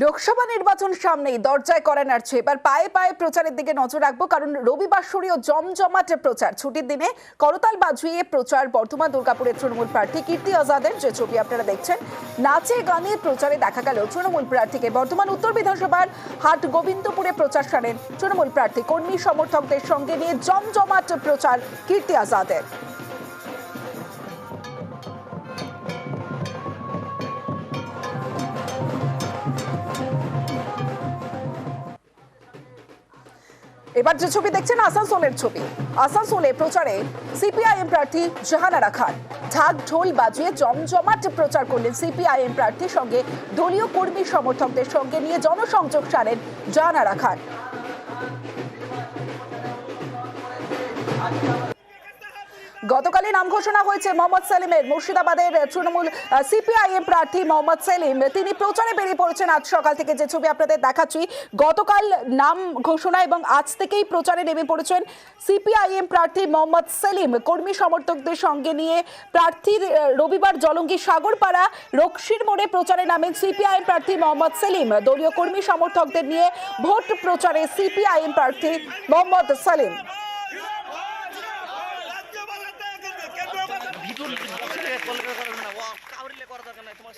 লোকসভা নির্বাচন সামনেই দরজায় করা নাড়ছে। এবার পায়ে পায়ে প্রচারের দিকে নজর রাখবো, কারণ রবিবার সরিয়ে জমজমাট প্রচার। ছুটির দিনে করতাল বাজিয়ে প্রচার বর্ধমান দুর্গাপুরের তৃণমূল প্রার্থী কীর্তি আজাদের, যে ছবি আপনারা দেখছেন। নাচে গানে প্রচারে দেখা গেল তৃণমূল প্রার্থীকে। বর্ধমান উত্তর বিধানসভার হাট গোবিন্দপুরে প্রচার সারেন তৃণমূল প্রার্থী। কর্মী সমর্থকদের সঙ্গে নিয়ে জমজমাট প্রচার কীর্তি আজাদের। এবার যে ছবি দেখছেন আসানসোলের ছবি। আসানসোলে প্রচারে সিপিআইএম প্রার্থী জাহানারা খান। ঢাক ঢোল বাজিয়ে জমজমাট প্রচার করলেন সিপিআইএম প্রার্থীর সঙ্গে দলীয় কর্মী সমর্থকদের সঙ্গে নিয়ে জনসংযোগ সারেন জাহানারা খান। গতকালই নাম ঘোষণা হয়েছে মোহাম্মদ সেলিমের। মুর্শিদাবাদের তৃণমূল সিপিআইএম প্রার্থী মোহাম্মদ সেলিম, তিনি প্রচারে বেরিয়ে পড়েছেন আজ সকাল থেকে। যে ছবি আপনাদের দেখাচ্ছি, গতকাল নাম ঘোষণা এবং আজ থেকেই প্রচারে নেমে পড়েছেন সিপিআইএম প্রার্থী মোহাম্মদ সেলিম। কর্মী সমর্থকদের সঙ্গে নিয়ে প্রার্থীর রবিবার জলঙ্গি সাগরপাড়া রক্ষীর মোড়ে প্রচারে নামেন সিপিআইএম প্রার্থী মোহাম্মদ সেলিম। দলীয় কর্মী সমর্থকদের নিয়ে ভোট প্রচারে সিপিআইএম প্রার্থী মোহাম্মদ সেলিম। ভিতর কল করে না, ও কাউরিলে করা দরকার নাই তোমার।